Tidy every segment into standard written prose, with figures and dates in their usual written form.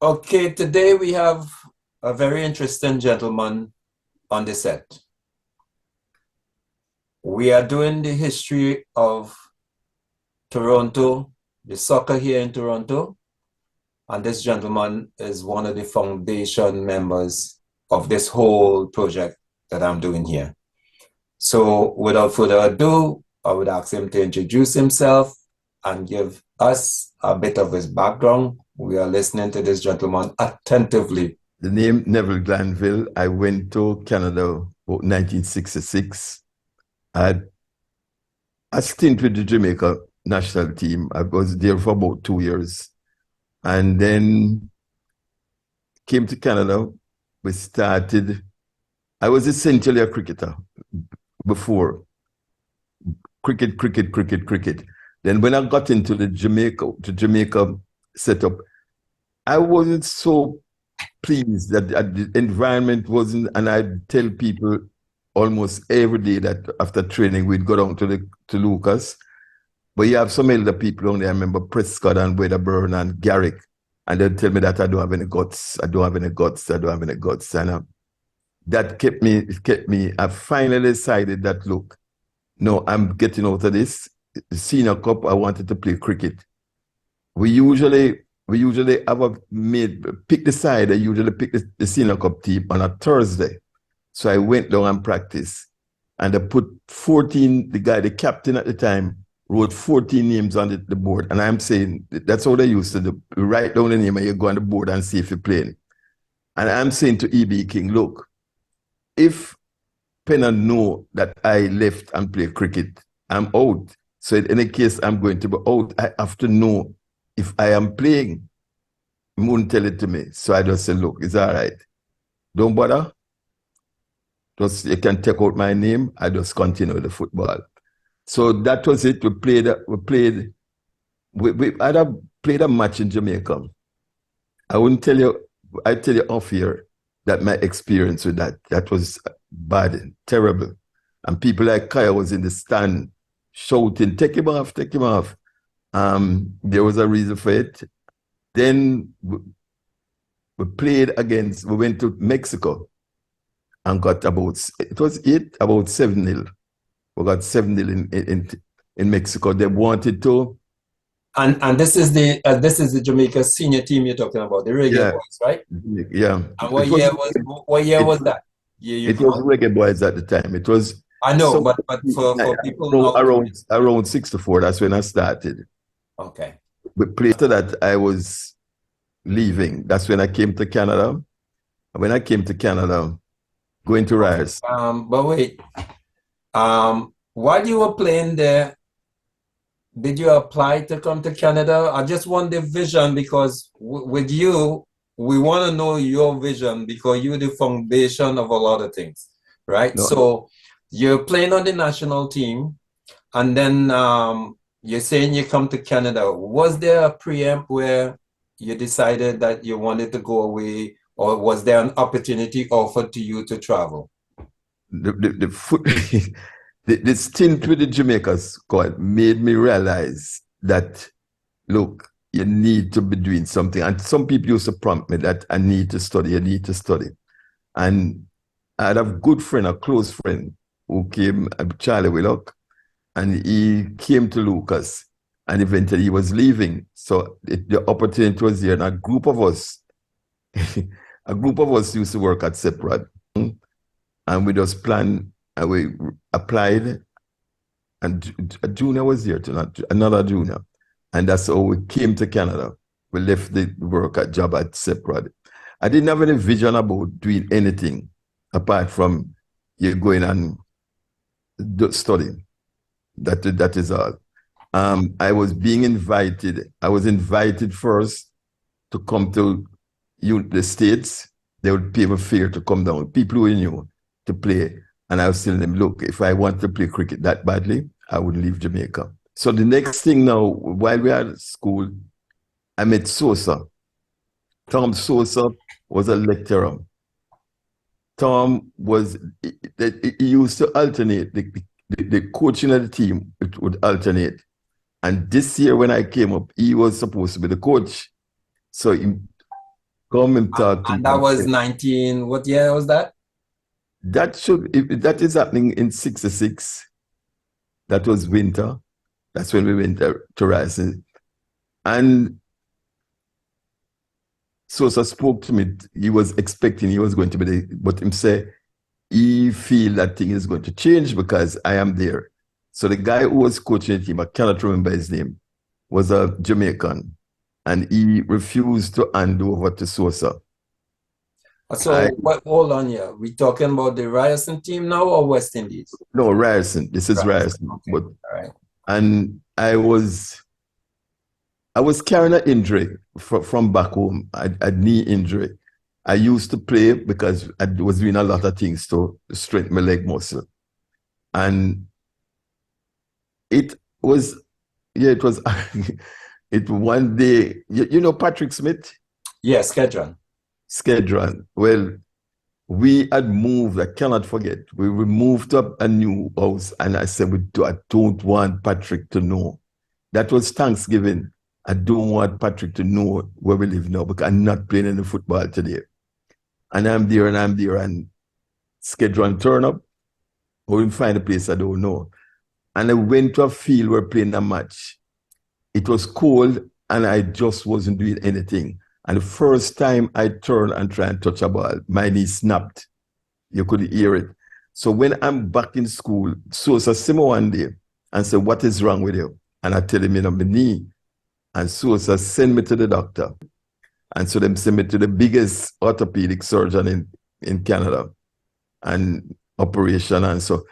Okay, today we have a very interesting gentleman on the set. We are doing the history of Toronto, the soccer here in Toronto, and this gentleman is one of the foundation members of this whole project that I'm doing here. So without further ado, I would ask him to introduce himself and give us a bit of his background. We are listening to this gentleman attentively. The name Neville Glanville. I went to Canada about 1966. I had a stint with the Jamaica national team. I was there for about 2 years. And then came to Canada. We started, I was essentially a cricketer before. Cricket. Then when I got into the Jamaica setup, I wasn't so pleased that the environment wasn't, and I'd tell people almost every day that after training we'd go down to Lucas, but you have some elder people on there. I remember Prescott and Wedderburn and Garrick, and they'd tell me that I don't have any guts, and that kept me. I finally decided that, look, no, I'm getting out of this. The senior cup, I wanted to play cricket. We usually pick the side. I usually pick the senior cup team on a Thursday. So I went down and practiced. And I put 14, the captain at the time, wrote 14 names on the board. And I'm saying, that's how they used to do. You write down the name and you go on the board and see if you're playing. And I'm saying to E.B. King, look, if Penn know that I left and play cricket, I'm out. So in any case I'm going to be out, I have to know if I am playing. He won't tell it to me. So I just said, look, it's all right. Don't bother. Just you can take out my name. I just continue the football. So that was it. We had played a match in Jamaica. I wouldn't tell you, I tell you off here that my experience with that was bad, terrible. And people like Kaya was in the stand shouting, take him off. There was a reason for it. Then we went to Mexico and got about 7-0. We got 7-0 in Mexico. They wanted to. And this is the Jamaica senior team you're talking about, the Reggae Boys, right? Yeah. And what year was that? It was Reggae Boys at the time. It was. I know, but for people around 64, that's when I started. Okay. But after that, I was leaving. That's when I came to Canada. When I came to Canada, going to Ryerson. But wait, while you were playing there, did you apply to come to Canada? I just want the vision, because with you, we want to know your vision, because you're the foundation of a lot of things, right? No. So you're playing on the national team, and then you're saying you come to Canada. Was there a preempt where you decided that you wanted to go away, or was there an opportunity offered to you to travel? The stint with the Jamaica squad made me realize that, look, you need to be doing something. And some people used to prompt me that I need to study. And I had a good friend, a close friend, who came, Charlie Willock, and he came to Lucas, and eventually he was leaving. So the opportunity was there, and a group of us used to work at Separate, and we just planned, and we applied, and a junior was there too, another junior, and that's how we came to Canada. We left the job at Separate. I didn't have any vision about doing anything apart from you going and studying. That is all. I was invited first to come to the States. They would pay me fare to come down. People who knew to play. And I was telling them, look, if I want to play cricket that badly, I would leave Jamaica. So the next thing now, while we were at school, I met Sosa. Tom Sosa was a lecturer. Tom he used to alternate. The coaching of the team, it would alternate. And this year when I came up, he was supposed to be the coach. So come and talk to me And that and was say, 19, what year was that? if that is happening in 66. That was winter. That's when we went to Rising. And Sosa spoke to me. He was expecting he was going to be there, but him say he feel that thing is going to change because I am there. So the guy who was coaching the team, I cannot remember his name, was a Jamaican, and he refused to hand over to Sosa. So hold on here. We talking about the Ryerson team now or West Indies? No, Ryerson. This is Ryerson. Ryerson. Okay. But all right. and I was carrying an injury from back home, a knee injury. I used to play because I was doing a lot of things to strengthen my leg muscle. And it was, it was, it one day, you know Patrick Smith? Yes, Kedron. Skedron. Well, we had moved, I cannot forget, we moved up a new house and I said, I don't want Patrick to know. That was Thanksgiving. I don't want Patrick to know where we live now because I'm not playing any football today. And I'm there and Skedron turn up. Or we find a place I don't know. And I went to a field where playing a match. It was cold and I just wasn't doing anything. And the first time I turned and tried and touch a ball, my knee snapped. You could hear it. So when I'm back in school, Sosa see me one day and said, what is wrong with you? And I tell him, my knee. And Sosa send me to the doctor. And so them send me to the biggest orthopedic surgeon in Canada and operation. And so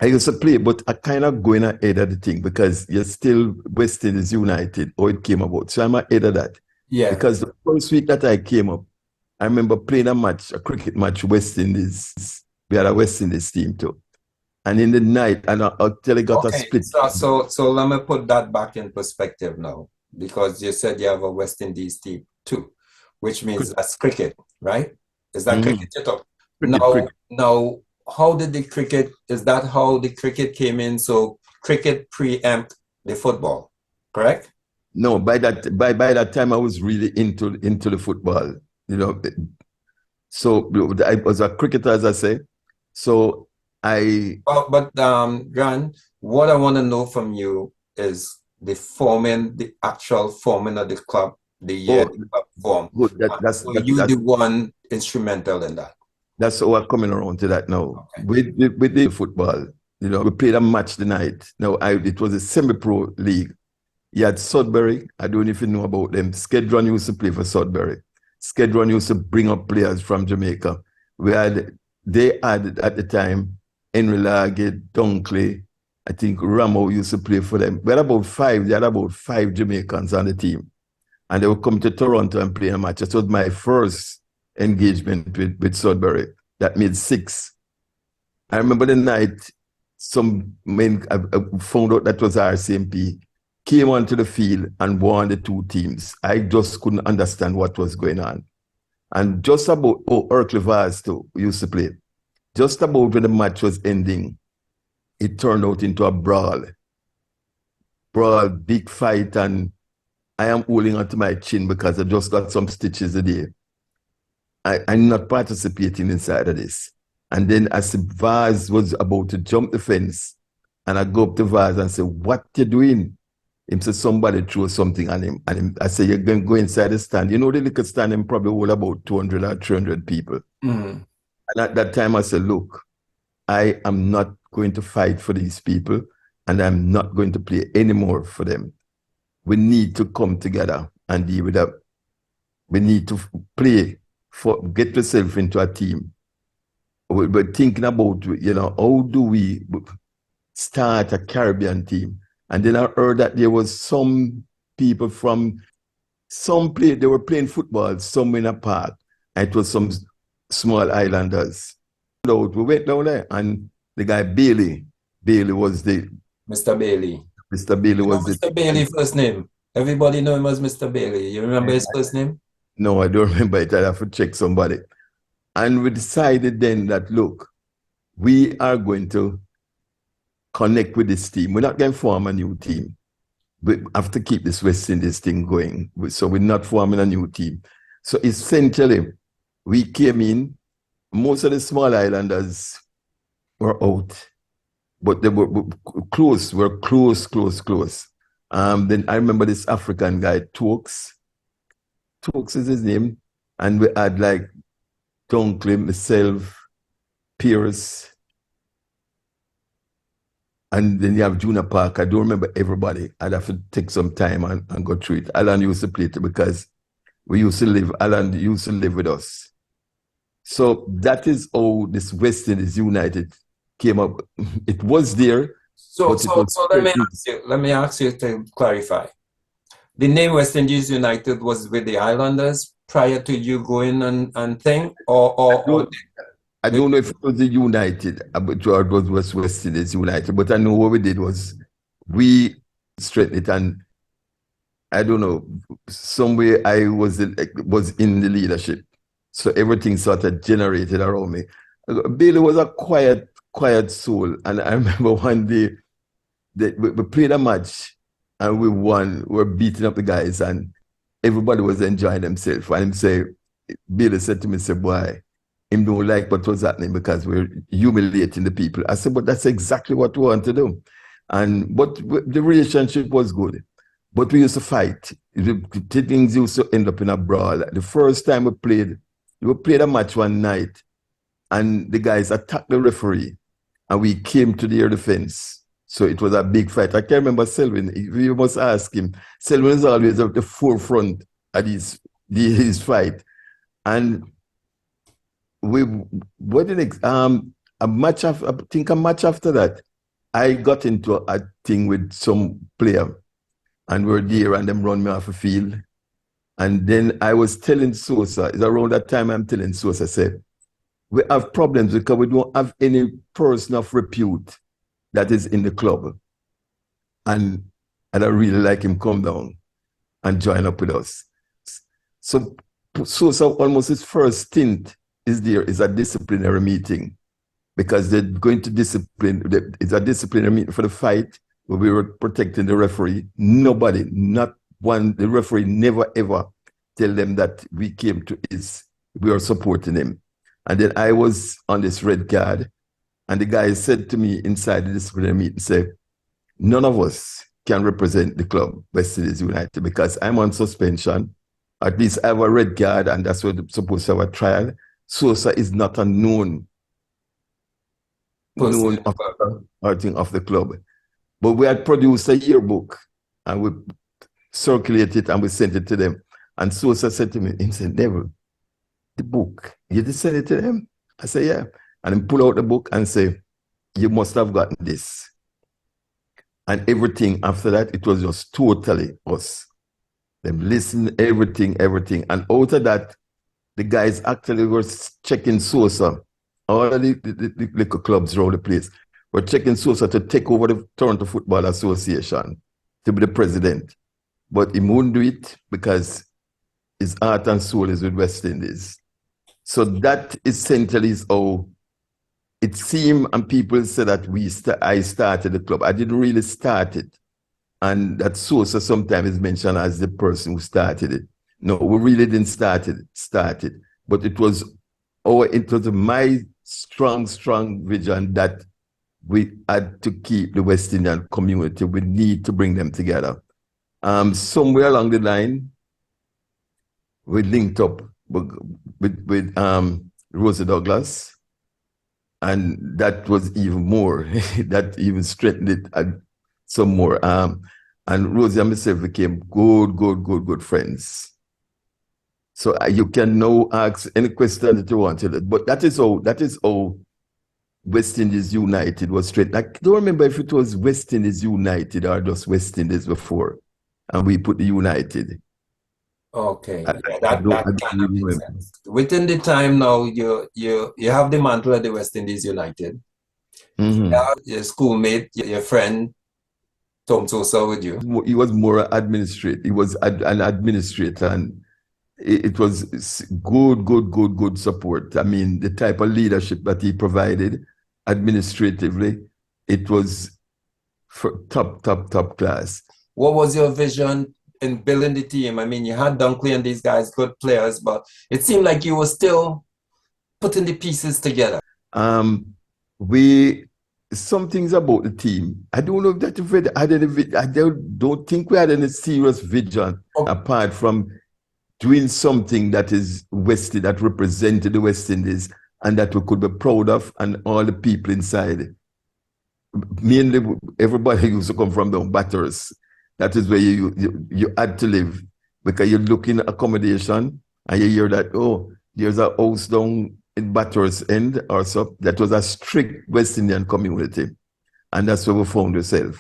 I used to play, but I kind of going ahead of the thing because you're still West Indies United, or it came about. So I'm ahead of that. Yeah. Because the first week that I came up, I remember playing a cricket match, West Indies. We had a West Indies team too. And in the night, and until I got a split. So let me put that back in perspective now, because you said you have a West Indies team too, which means that's cricket, right? Is that cricket you talk? Now, how did the cricket, is that how the cricket came in? So cricket preempt the football, correct? No, by that time I was really into the football, So I was a cricketer, as I say. So Grant, what I want to know from you is the actual forming of the club, the year the club formed. Good. You the one instrumental in that. That's how I'm coming around to that now. Okay. With the football, we played a match tonight. Now it was a semi-pro league. You had Sudbury. I don't know if you know about them. Skedron used to play for Sudbury. Skedron used to bring up players from Jamaica. They had at the time Henry Largate, Dunkley, I think Ramo used to play for them. They had about five Jamaicans on the team. And they would come to Toronto and play a match. That was my first engagement with Sudbury. That made 6. I remember the night some men I found out that was RCMP came onto the field and won the 2 teams. I just couldn't understand what was going on. And just about, Erkley Vaz too used to play. Just about when the match was ending, it turned out into a brawl. Big fight, and I am holding onto my chin because I just got some stitches a day. I'm not participating inside of this. And then as Vaz was about to jump the fence, and I go up to Vaz and say, what you doing? Him said, somebody threw something on him. And I said, you're going to go inside the stand. You know, the little stand, him probably hold about 200 or 300 people. Mm. And at that time, I said, look, I am not going to fight for these people, and I'm not going to play anymore for them. We need to come together and deal with that. We need to play, get yourself into a team. We're thinking about, how do we start a Caribbean team? And then I heard that there was some people from they were playing football somewhere in a park. And it was some small islanders. We went down there, and the guy Bailey was Mr. Bailey. Mr. Bailey was Mr. Bailey first name. Everybody know him as Mr. Bailey. You remember his first name? No, I don't remember it. I have to check somebody. And we decided then that, look, we are going to connect with this team. We're not going to form a new team. We have to keep this West Indies thing going. So we're not forming a new team. So essentially, we came in, most of the small islanders were out, but they were close, close. Then I remember this African guy, Tokes is his name, and we had like Dunkley, myself, Pierce, and then you have Junior Park. I don't remember everybody. I'd have to take some time and go through it. Alan used to play it because Alan used to live with us. So that is how this West Indies United came up. It was there, So, but it was so let me ask you to clarify. The name West Indies United was with the Islanders prior to you going and thing, I don't know if it was the United, but it was West Indies United. But I know what we did was we straightened it, and I don't know, somewhere I was in the leadership. So everything sort of generated around me. Bailey was a quiet soul. And I remember one day that we played a match and we won. We were beating up the guys and everybody was enjoying themselves. And Bailey said to me, say, boy, him don't like what was happening because we're humiliating the people. I said, but that's exactly what we want to do. But the relationship was good. But we used to fight. The things used to end up in a brawl. The first time we played a match one night and the guys attacked the referee and we came to their defense. So it was a big fight. I can't remember Selwyn. You must ask him. Selwyn is always at the forefront of his fight. And a match after that, I got into a thing with some player and we're there and them run me off the field. And then I was telling Sosa, it's around that time I'm telling Sosa, I said, we have problems because we don't have any person of repute that is in the club. And I really like him come down and join up with us. So Sosa, almost his first stint is a disciplinary meeting because they're going to discipline, it's a disciplinary meeting for the fight where we were protecting the referee. Nobody, not one, the referee never ever tell them that we are supporting him. And then I was on this red card and the guy said to me inside the disciplinary meeting, say, none of us can represent the club, West Indies United, because I'm on suspension. At least I have a red card and that's what I'm supposed to have a trial. Sosa is not a known thing of the club. But we had produced a yearbook and we circulated it and we sent it to them. And Sosa said to me, he said, Neville, the book, you did send it to them? I said, yeah. And he pull out the book and say, you must have gotten this. And everything after that, it was just totally us. Them listen, everything. And out of that, the guys actually were checking Sosa. All of the little clubs around the place were checking Sosa to take over the Toronto Football Association, to be the president. But he wouldn't do it because his heart and soul is with West Indies. So that essentially is how it seemed, and people say that I started the club. I didn't really start it. And that Sosa sometimes is mentioned as the person who started it. No, we really didn't start it. But it was my strong vision that we had to keep the West Indian community. We need to bring them together. Somewhere along the line, we linked up with Rosie Douglas, and that was even more. That even strengthened it some more. And Rosie and myself became good friends. So you can now ask any question that you want to, but that is how West Indies United was straight. I don't remember if it was West Indies United or just West Indies before, and we put the United. Okay, that kind of makes sense. Within the time now, you have the mantle of the West Indies United. Mm-hmm. Your schoolmate, your friend, Tom Sosa with you. He was more administrative. He was an administrator, and it was good support. I mean, the type of leadership that he provided administratively, it was top class. What was your vision in building the team? I mean, you had Dunkley and these guys, good players, but it seemed like you were still putting the pieces together. We some things about the team. I don't know if that we had any. I don't think we had any serious vision apart from doing something that is West that represented the West Indies and that we could be proud of, and all the people inside. Mainly, everybody used to come from the Batters. That is where you had to live, because you look in accommodation and you hear that, oh, there's a house down in Batters End or so. That was a strict West Indian community, and that's where we found ourselves.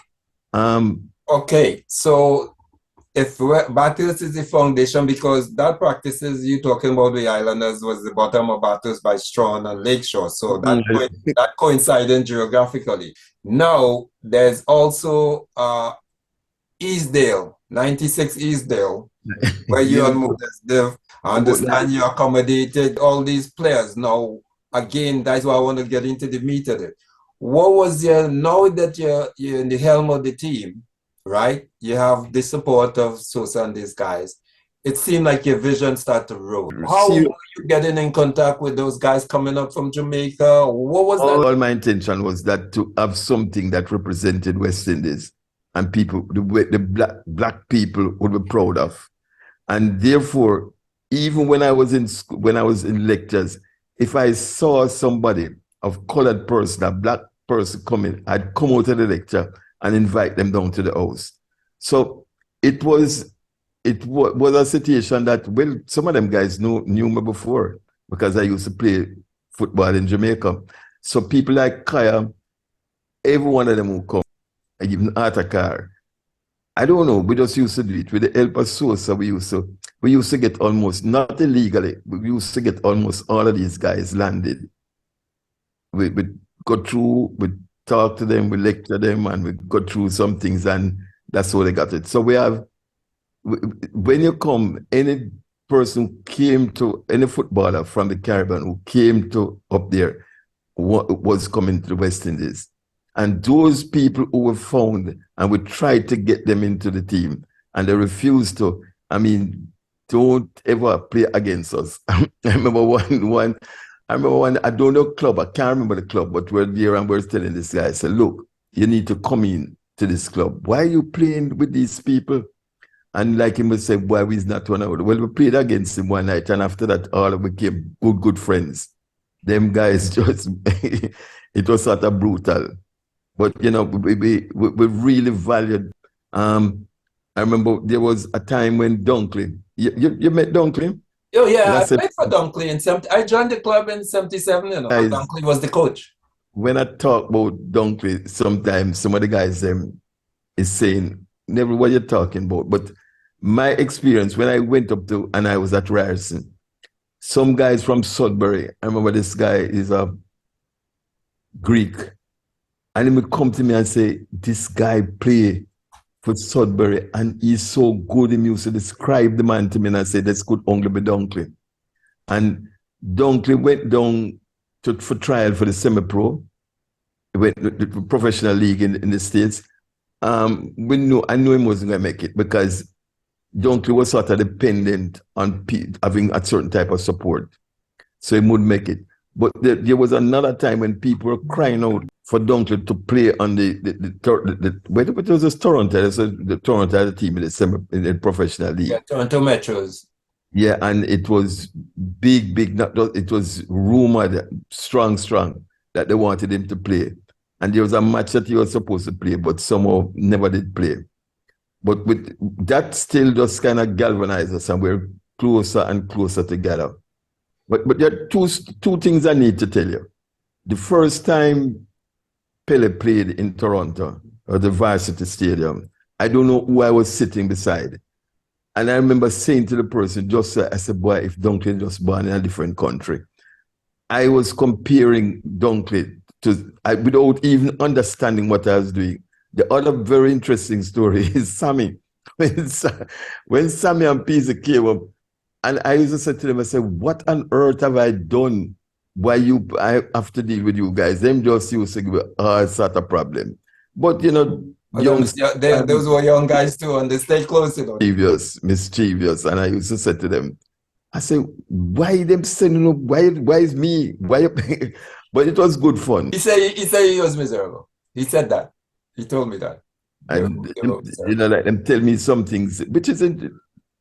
Okay, so if Bathurst is the foundation, because that practices you talking about the Islanders was the bottom of Bathurst by Strawn and Lakeshore, so that coincided geographically. Now there's also Eastdale, 96 Eastdale, where you and Moses live. I understand you accommodated all these players. Now, again, that's why I want to get into the meat of it. What was now that you're in the helm of the team, right? You have the support of Sosa and these guys. It seemed like your vision started to roll. How were you getting in contact with those guys coming up from Jamaica? What was that? All my intention was that to have something that represented West Indies and people, the black people would be proud of. And therefore, even when I was in lectures, if I saw somebody of colored person, a black person coming, I'd come out of the lecture and invite them down to the house. So it was a situation that, well, some of them guys knew me before, because I used to play football in Jamaica. So people like Kaya, every one of them will come, even Atakar. I don't know, we just used to do it. With the help of Sosa, we used to get almost, not illegally, we used to get almost all of these guys landed. We go through, we talk to them, we lecture them, and we go through some things, and that's how they got it. So when you come, any person who came to, any footballer from the Caribbean who came to up there was coming to the West Indies. And those people who were found, and we tried to get them into the team, and they refused to. I mean, don't ever play against us. I remember one, I don't know club, I can't remember the club, but we're there and we're telling this guy, I said, look, you need to come in to this club. Why are you playing with these people? And like him would say, why he's not one out. Well, we played against him one night, and after that, all we became good friends. Them guys just, it was sort of brutal. But, you know, we really valued. I remember there was a time when Dunkley, you met Dunkley? Oh, yeah, I played for Dunkley in I joined the club in 77, you know, guys, Dunkley was the coach. When I talk about Dunkley, sometimes some of the guys is saying, never what you're talking about. But my experience, when I went up to, and I was at Ryerson, some guys from Sudbury, I remember this guy is a Greek, and he would come to me and say, this guy play for Sudbury and he's so good. He used to describe the man to me, and I said, this could only be Dunkley. And Dunkley went down for trial for the semi-pro. He went to the professional league in the States. I knew him wasn't going to make it, because Dunkley was sort of dependent on having a certain type of support. So he would make it. But there was another time when people were crying out for Dunkley to play on whether it was Toronto, the Toronto had a team in the professional league. Yeah, Toronto Metros. Yeah, and it was big, it was rumored, strong, that they wanted him to play. And there was a match that he was supposed to play, but somehow never did play. But with that still just kind of galvanized us, and we're closer and closer together. But there are two things I need to tell you. The first time Pele played in Toronto, at the Varsity Stadium, I don't know who I was sitting beside. And I remember saying to the person, I said, boy, if Dunkley just born in a different country. I was comparing Dunkley without even understanding what I was doing. The other very interesting story is Sammy. When Sammy and Pisa came up, and I used to say to them, I said, what on earth have I done? Why I have to deal with you guys? Them just used to give all sort of problem. But, you know, But then, young those were young guys too, and they stayed close to them. mischievous. And I used to say to them, I say, why them sending up? Why is me? Why? But it was good fun. He said he was miserable. He said that. He told me that. And like them tell me some things, which isn't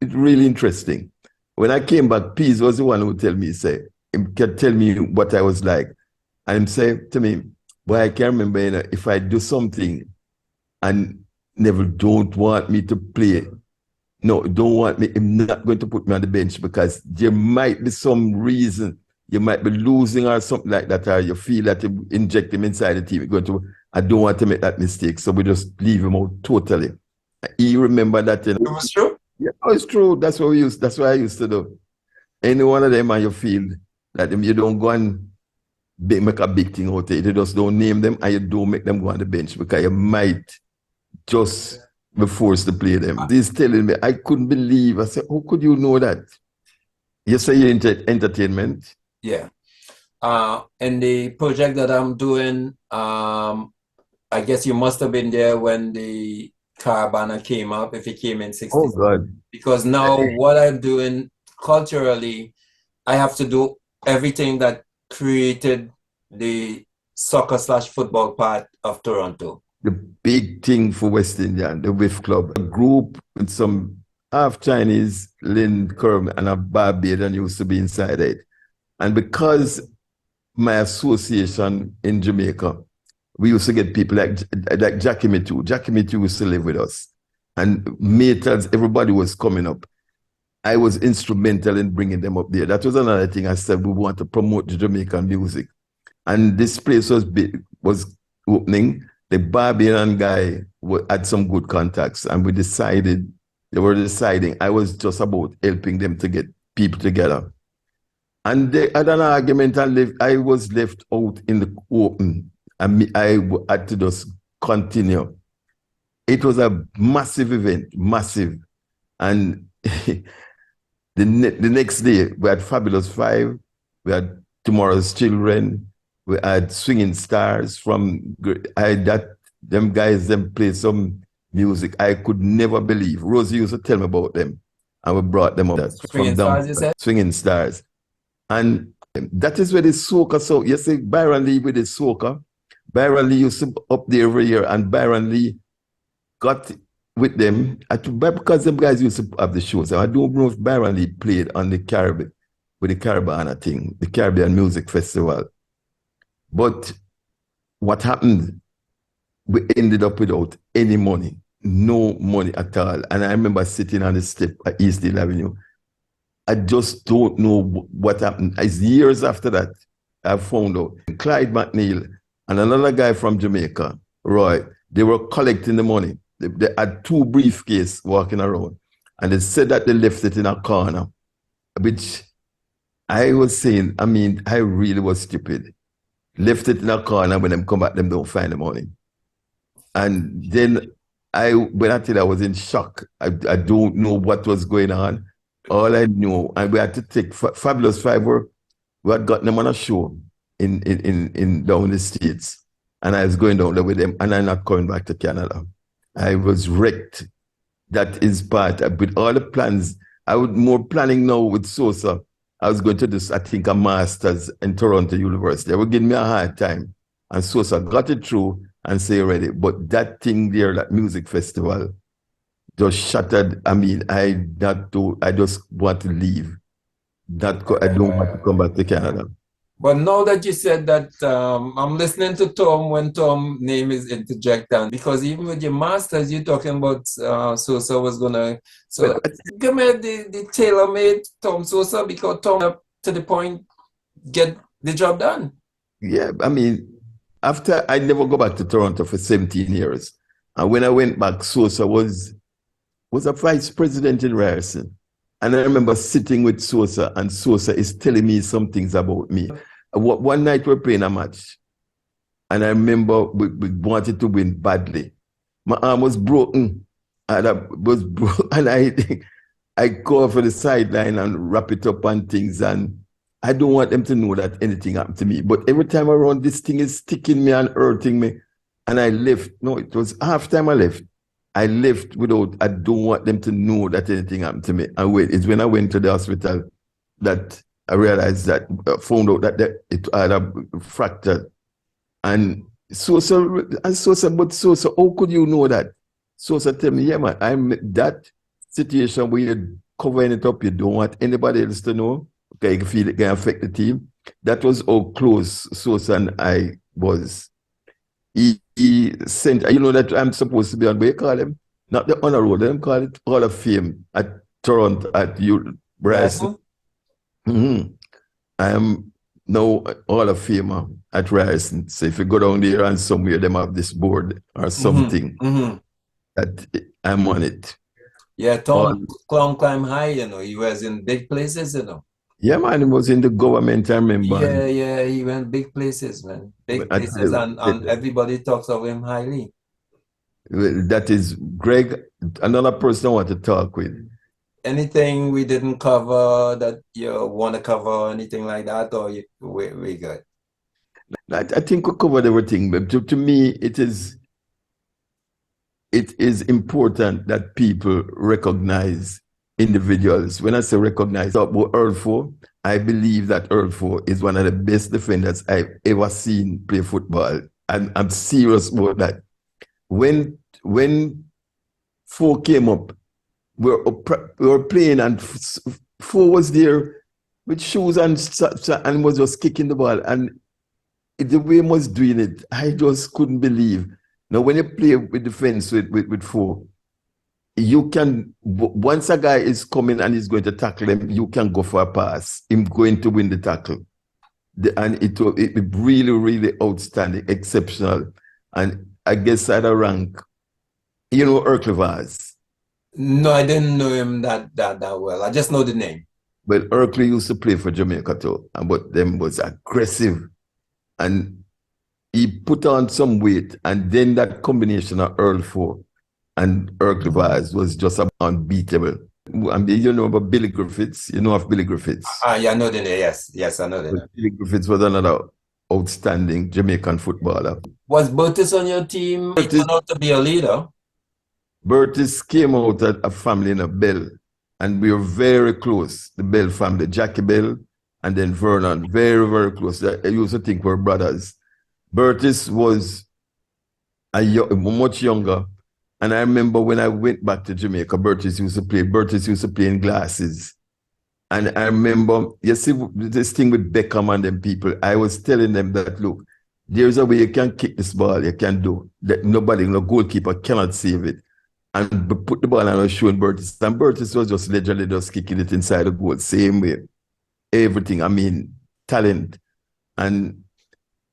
it really interesting. When I came back, Pease was the one who tell me, say, he can tell me what I was like. And say to me, boy, I can't remember, you know, if I do something and Neville don't want me to play. No, don't want me. I'm not going to put me on the bench because there might be some reason you might be losing or something like that, or you feel that you inject him inside the team. I don't want to make that mistake, so we just leave him out totally. He remember that. You know, it was true. Yeah, oh, it's true. That's what we used. That's what I used to do. Any one of them on your field that you don't go and make a big thing out of it. You just don't name them and you don't make them go on the bench because you might just be forced to play them. He's telling me, I couldn't believe. I said, how could you know that? You say you're into entertainment? Yeah. And the project that I'm doing, I guess you must have been there when the Caravana came up, if it came in 60s. Oh, God. Because now what I'm doing culturally, I have to do everything that created the soccer/football part of Toronto. The big thing for West Indian, the WIF Club, a group with some half Chinese, Lynn Kerm, and a Barbadian used to be inside it. And because my association in Jamaica, we used to get people like Jackie Mitu. Jackie Mitu used to live with us. And Maters, everybody was coming up. I was instrumental in bringing them up there. That was another thing I said, we want to promote the Jamaican music. And this place was opening. The Barbadian guy had some good contacts, and they were deciding, I was just about helping them to get people together. And they had an argument, and I was left out in the open, and I had to just continue. It was a massive event, massive. And the next day, we had Fabulous Five, we had Tomorrow's Children, we had Swinging Stars them guys, them play some music I could never believe. Rosie used to tell me about them, and we brought them up. Swinging Stars, you said? Swinging Stars. And that is where the soca, so you see Byron Lee with the soca. Byron Lee used to up there every year, and Byron Lee got with them, because them guys used to have the shows. I don't know if Byron Lee played on the Caribbean, with the Caribbean thing, the Caribbean Music Festival. But what happened, we ended up without any money, no money at all. And I remember sitting on the step at Eastdale Avenue. I just don't know what happened. It's years after that, I found out. Clyde McNeil and another guy from Jamaica, Roy, they were collecting the money. They had two briefcases walking around. And they said that they left it in a corner, which I was saying, I mean, I really was stupid. Left it in a corner, when them come back, them don't find the money. And then when I tell you I was in shock, I don't know what was going on. All I knew, and we had to take Fabulous Five, we had gotten them on a show in down the States. And I was going down there with them, and I'm not coming back to Canada. I was wrecked. That is part, with all the plans. I was more planning now with Sosa. I was going to do, I think, a master's in Toronto University. They were giving me a hard time. And Sosa got it through and say already. But that thing there, that music festival, just shattered. I mean, I just want to leave. I don't want to come back to Canada. But now that you said that, I'm listening to Tom when Tom's name is interjected, because even with your masters, you're talking about Sosa was gonna. So give me the tailor-made Tom Sosa, because Tom, up to the point, get the job done. Yeah, I mean, after I never go back to Toronto for 17 years, and when I went back, Sosa was a vice president in Ryerson. And I remember sitting with Sosa, and Sosa is telling me some things about me. One night we were playing a match, and I remember we wanted to win badly. My arm was broken, and I go for the sideline and wrap it up on things, and I don't want them to know that anything happened to me. But every time around, this thing is sticking me and hurting me. And I left. No, it was halftime I left. I left without, I don't want them to know that anything happened to me. And wait, it's when I went to the hospital that I realized that, found out that it had a fracture. And but how could you know that? Sosa tell me, yeah, man, I'm that situation where you're covering it up, you don't want anybody else to know. Okay, you feel it can affect the team. That was how close Sosa and I was. He sent, you know that I'm supposed to be on, what you call them? Not the honor roll, them call it Hall of Fame at Toronto, at Bryson. Mm-hmm. I am now Hall of Famer at Ryerson. So if you go down there and somewhere them have this board or something, that I'm on it. Yeah, Tom climb high, you know. He was in big places, you know. Yeah, man, he was in the government, I remember. Yeah, he went big places, man. Big places, and everybody talks of him highly. That is Greg, another person I want to talk with. Anything we didn't cover that you want to cover, anything like that, or we good? I think we covered everything, but to me, it is important that people recognize individuals. When I say recognize, about Earl Four, I believe that Earl Four is one of the best defenders I've ever seen play football. And I'm serious about that. When Four came up, we were playing and Four was there with shoes and was just kicking the ball. And the way he was doing it, I just couldn't believe. Now, when you play with defense with Four, you can, once a guy is coming and he's going to tackle him, you can go for a pass. Him going to win the tackle. And it really, really outstanding, exceptional. And I guess at a rank, you know, Erklevaz. No, I didn't know him that well. I just know the name. But Erkley used to play for Jamaica too, but them was aggressive. And he put on some weight, and then that combination of Earl Four and Erklevaz was just unbeatable. I mean, you know about Billy Griffiths? You know of Billy Griffiths? Yeah, I know the name. Yes, I know the name. Billy Griffiths was another outstanding Jamaican footballer. Was Burtis on your team? He turned out to be a leader. Burtis came out of a family in a Bell, and we were very close. The Bell family, Jackie Bell, and then Vernon, very, very close. I used to think we're brothers. Burtis was much younger. And I remember when I went back to Jamaica, Burtis used to play in Glasses. And I remember, you see, this thing with Beckham and them people, I was telling them that, look, there's a way you can kick this ball, you can do that. Nobody, no goalkeeper cannot save it. And put the ball and I was showing Burtis. And Burtis was just literally just kicking it inside the goal, same way. Everything, I mean, talent. And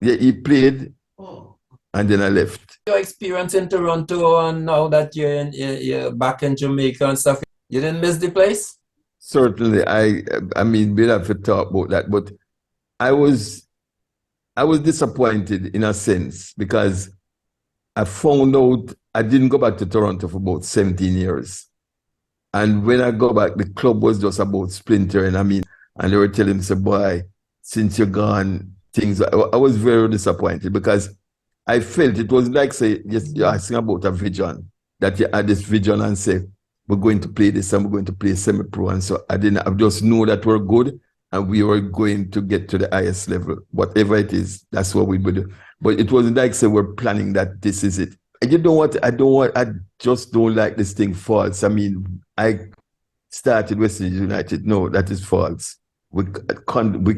yeah, he played, and then I left. Your experience in Toronto, and now that you're back in Jamaica and stuff, you didn't miss the place? Certainly, I mean, we'll have to talk about that, but I was disappointed in a sense because I found out I didn't go back to Toronto for about 17 years. And when I go back, the club was just about splintering. I mean, and they were telling me, say, boy, since you're gone, things, I was very disappointed because I felt it was like, say, yes, you're asking about a vision, that you had this vision and say, we're going to play this and we're going to play semi-pro. And so I just know that we're good and we were going to get to the highest level. Whatever it is, that's what we would do. But it wasn't like, say, we're planning that this is it. And you know what? I just don't like this thing false. I mean, I started West Indies United. No, that is false. We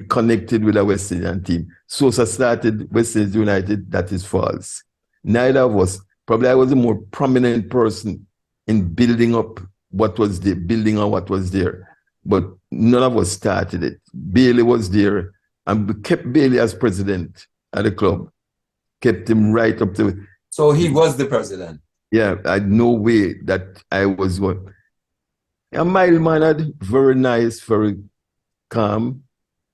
connected with a West Indian team. Sosa started West Indies United. That is false. Neither of us. Probably I was a more prominent person in building up what was there, building on what was there. But none of us started it. Bailey was there, and we kept Bailey as president at the club. Kept him right up to. So he was the president. Yeah, I had no way that I was one. A mild-mannered, very nice, very calm.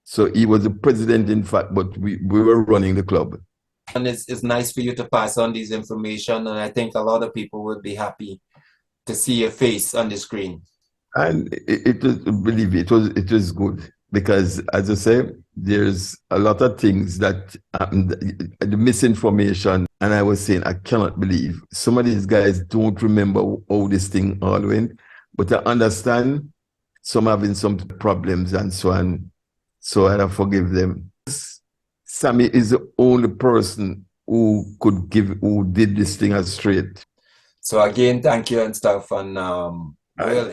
So he was the president, in fact, but we were running the club. And it's nice for you to pass on these information, and I think a lot of people would be happy to see your face on the screen. And it was, believe me, it was good. because, as I say, there's a lot of things that happened, the misinformation, and I was saying, I cannot believe some of these guys don't remember how this thing all went, but I understand some having some problems and so on, so I forgive them. Sammy is the only person who did this thing as straight. So again, thank you and stuff, and really.